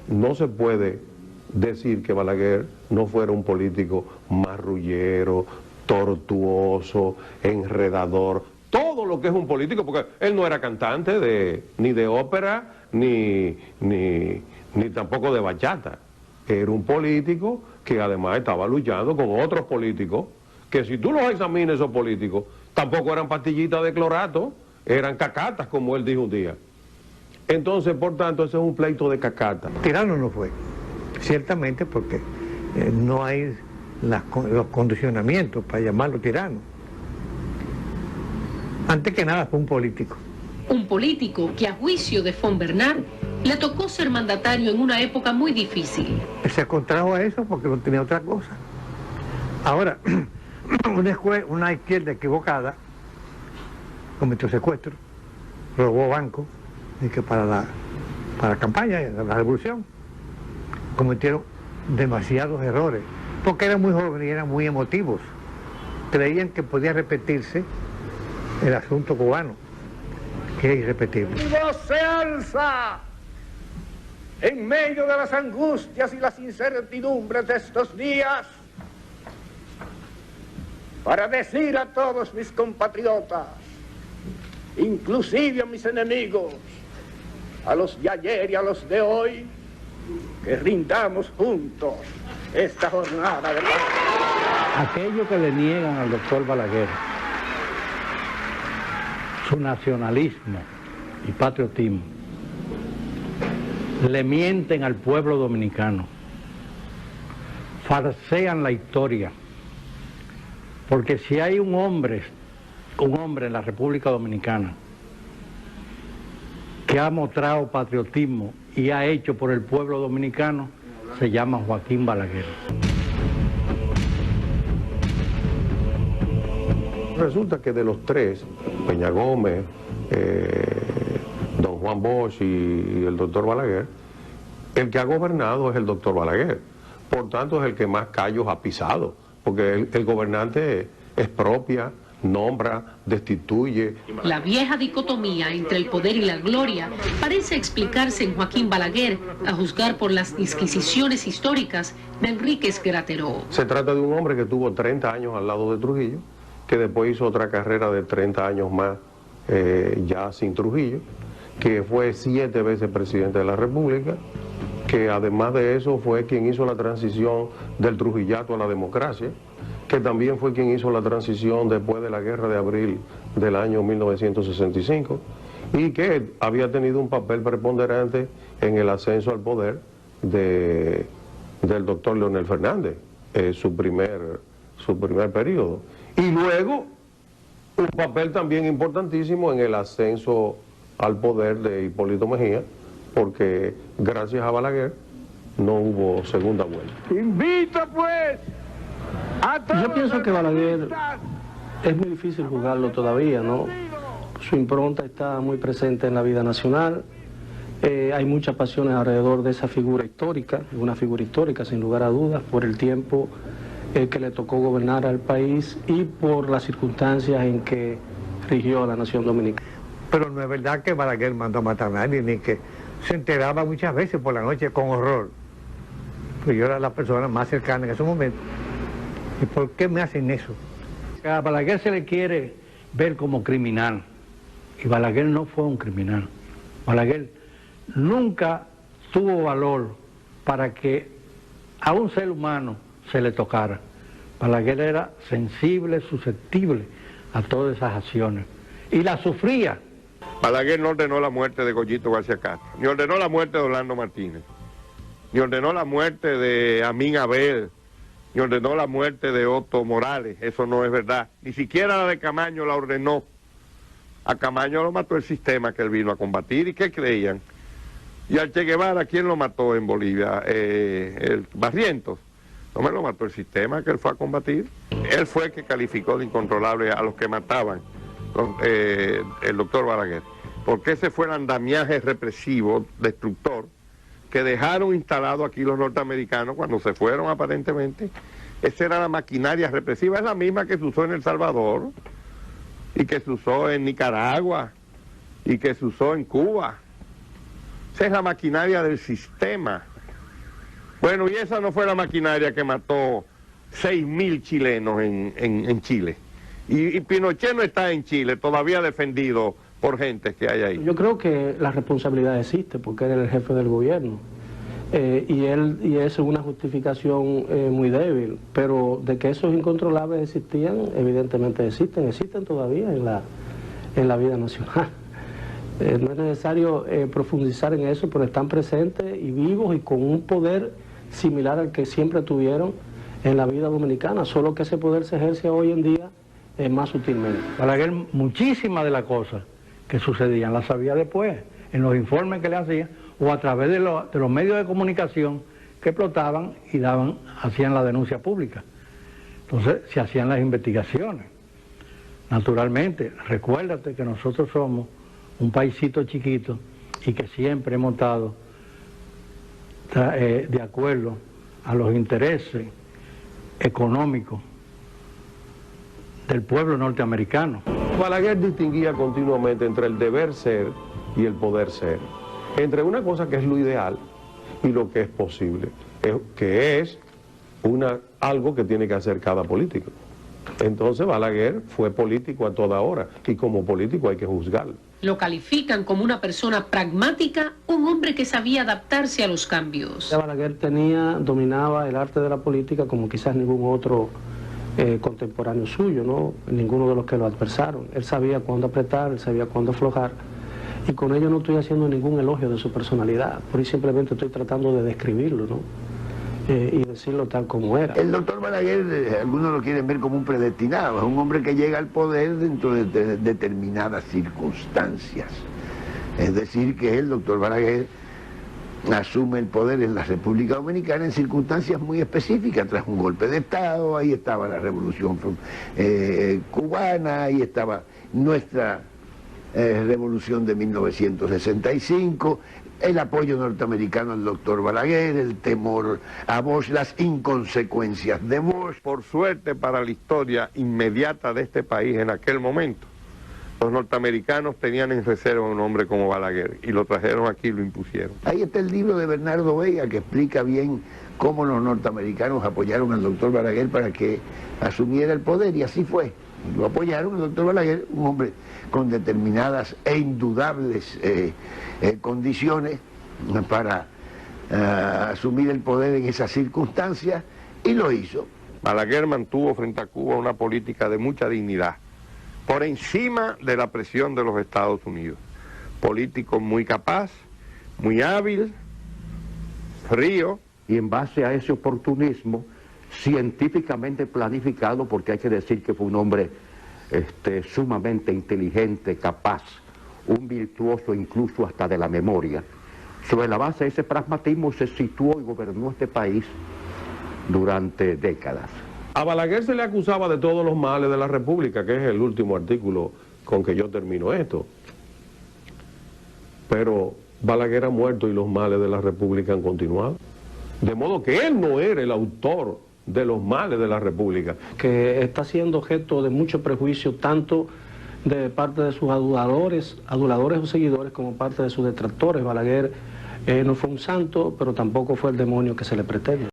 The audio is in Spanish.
no se puede decir que Balaguer no fuera un político marrullero, tortuoso, enredador, todo lo que es un político, porque él no era cantante ni de ópera, ni tampoco de bachata. Era un político que además estaba luchando con otros políticos, que si tú los examinas esos políticos, tampoco eran pastillitas de clorato, eran cacatas, como él dijo un día. Entonces, por tanto, ese es un pleito de cacata. Tirano no fue, ciertamente, porque no hay los condicionamientos para llamarlo tirano. Antes que nada fue un político. Un político que a juicio de Fonbernard le tocó ser mandatario en una época muy difícil. Se contrajo a eso porque no tenía otra cosa. Ahora, una izquierda equivocada cometió secuestro, robó bancos, y que para la campaña, la revolución, cometieron demasiados errores, porque eran muy jóvenes y eran muy emotivos. Creían que podía repetirse el asunto cubano, que es irrepetible. Mi voz se alza en medio de las angustias y las incertidumbres de estos días para decir a todos mis compatriotas, inclusive a mis enemigos, a los de ayer y a los de hoy, que rindamos juntos esta jornada de paz. Aquello que le niegan al doctor Balaguer, su nacionalismo y patriotismo, le mienten al pueblo dominicano, falsean la historia, porque si hay un hombre en la República Dominicana que ha mostrado patriotismo y ha hecho por el pueblo dominicano, se llama Joaquín Balaguer. Resulta que de los tres, Peña Gómez, don Juan Bosch y el doctor Balaguer, el que ha gobernado es el doctor Balaguer. Por tanto, es el que más callos ha pisado, porque el gobernante expropia, nombra, destituye. La vieja dicotomía entre el poder y la gloria parece explicarse en Joaquín Balaguer, a juzgar por las disquisiciones históricas de Enríquez Graterol. Se trata de un hombre que tuvo 30 años al lado de Trujillo, que después hizo otra carrera de 30 años más ya sin Trujillo, que fue 7 veces presidente de la República, que además de eso fue quien hizo la transición del trujillato a la democracia, que también fue quien hizo la transición después de la Guerra de Abril del año 1965, y que había tenido un papel preponderante en el ascenso al poder del doctor Leonel Fernández, su primer periodo. Y luego un papel también importantísimo en el ascenso al poder de Hipólito Mejía, porque gracias a Balaguer no hubo segunda vuelta. Invito pues a todos. Yo pienso que Balaguer es muy difícil juzgarlo todavía, ¿no? Su impronta está muy presente en la vida nacional. Hay muchas pasiones alrededor de esa figura histórica, una figura histórica sin lugar a dudas, por el tiempo que le tocó gobernar al país y por las circunstancias en que rigió a la nación dominicana. Pero no es verdad que Balaguer mandó a matar a nadie, ni que se enteraba muchas veces por la noche con horror. Pues yo era la persona más cercana en ese momento. ¿Y por qué me hacen eso? A Balaguer se le quiere ver como criminal, y Balaguer no fue un criminal. Balaguer nunca tuvo valor para que a un ser humano se le tocara. Balaguer era sensible, susceptible a todas esas acciones, y las sufría. Balaguer no ordenó la muerte de Goyito García Castro, ni ordenó la muerte de Orlando Martínez, ni ordenó la muerte de Amín Abel, ni ordenó la muerte de Otto Morales. Eso no es verdad. Ni siquiera la de Camaño la ordenó. A Camaño lo mató el sistema que él vino a combatir. ¿Y qué creían? Y al Che Guevara, ¿quién lo mató en Bolivia? El Barrientos. No me lo mató el sistema que él fue a combatir. Él fue el que calificó de incontrolable a los que mataban el doctor Balaguer, porque ese fue el andamiaje represivo, destructor, que dejaron instalado aquí los norteamericanos cuando se fueron aparentemente. Esa era la maquinaria represiva, es la misma que se usó en El Salvador, y que se usó en Nicaragua, y que se usó en Cuba. Esa es la maquinaria del sistema Bueno, y esa no fue la maquinaria que mató 6.000 chilenos en Chile. Y Pinochet no está en Chile, todavía defendido por gente que hay ahí. Yo creo que la responsabilidad existe porque él era el jefe del gobierno. Y es una justificación muy débil, pero de que esos incontrolables existían, evidentemente existen todavía en la vida nacional. No es necesario profundizar en eso, pero están presentes y vivos y con un poder similar al que siempre tuvieron en la vida dominicana, solo que ese poder se ejerce hoy en día más sutilmente. Balaguer, muchísimas de las cosas que sucedían las sabía después, en los informes que le hacían, o a través de los medios de comunicación que explotaban y hacían la denuncia pública. Entonces se hacían las investigaciones. Naturalmente, recuérdate que nosotros somos un paisito chiquito y que siempre hemos estado de acuerdo a los intereses económicos del pueblo norteamericano. Balaguer distinguía continuamente entre el deber ser y el poder ser, entre una cosa que es lo ideal y lo que es posible, que es algo que tiene que hacer cada político. Entonces Balaguer fue político a toda hora y como político hay que juzgarlo. Lo califican como una persona pragmática, un hombre que sabía adaptarse a los cambios. Balaguer dominaba el arte de la política como quizás ningún otro contemporáneo suyo, ¿no? Ninguno de los que lo adversaron. Él sabía cuándo apretar, él sabía cuándo aflojar, y con ello no estoy haciendo ningún elogio de su personalidad, por ahí simplemente estoy tratando de describirlo, ¿no? Y decirlo tal como era. El doctor Balaguer, algunos lo quieren ver como un predestinado, es un hombre que llega al poder dentro de determinadas circunstancias. Es decir, que el doctor Balaguer asume el poder en la República Dominicana en circunstancias muy específicas, tras un golpe de Estado, ahí estaba la Revolución cubana, ahí estaba nuestra Revolución de 1965, el apoyo norteamericano al doctor Balaguer, el temor a Bosch, las inconsecuencias de Bosch. Por suerte para la historia inmediata de este país en aquel momento, los norteamericanos tenían en reserva un hombre como Balaguer y lo trajeron aquí y lo impusieron. Ahí está el libro de Bernardo Vega que explica bien cómo los norteamericanos apoyaron al doctor Balaguer para que asumiera el poder, y así fue. Lo apoyaron, el doctor Balaguer, un hombre con determinadas e indudables condiciones para asumir el poder en esas circunstancias, y lo hizo. Balaguer mantuvo frente a Cuba una política de mucha dignidad, por encima de la presión de los Estados Unidos. Político muy capaz, muy hábil, frío. Y en base a ese oportunismo, científicamente planificado, porque hay que decir que fue un hombre sumamente inteligente, capaz, un virtuoso incluso hasta de la memoria. Sobre la base de ese pragmatismo se situó y gobernó este país durante décadas. A Balaguer se le acusaba de todos los males de la República, que es el último artículo con que yo termino esto. Pero Balaguer ha muerto y los males de la República han continuado. De modo que él no era el autor de los males de la República. Que está siendo objeto de mucho prejuicio, tanto de parte de sus aduladores o seguidores, como parte de sus detractores. Balaguer no fue un santo, pero tampoco fue el demonio que se le pretende.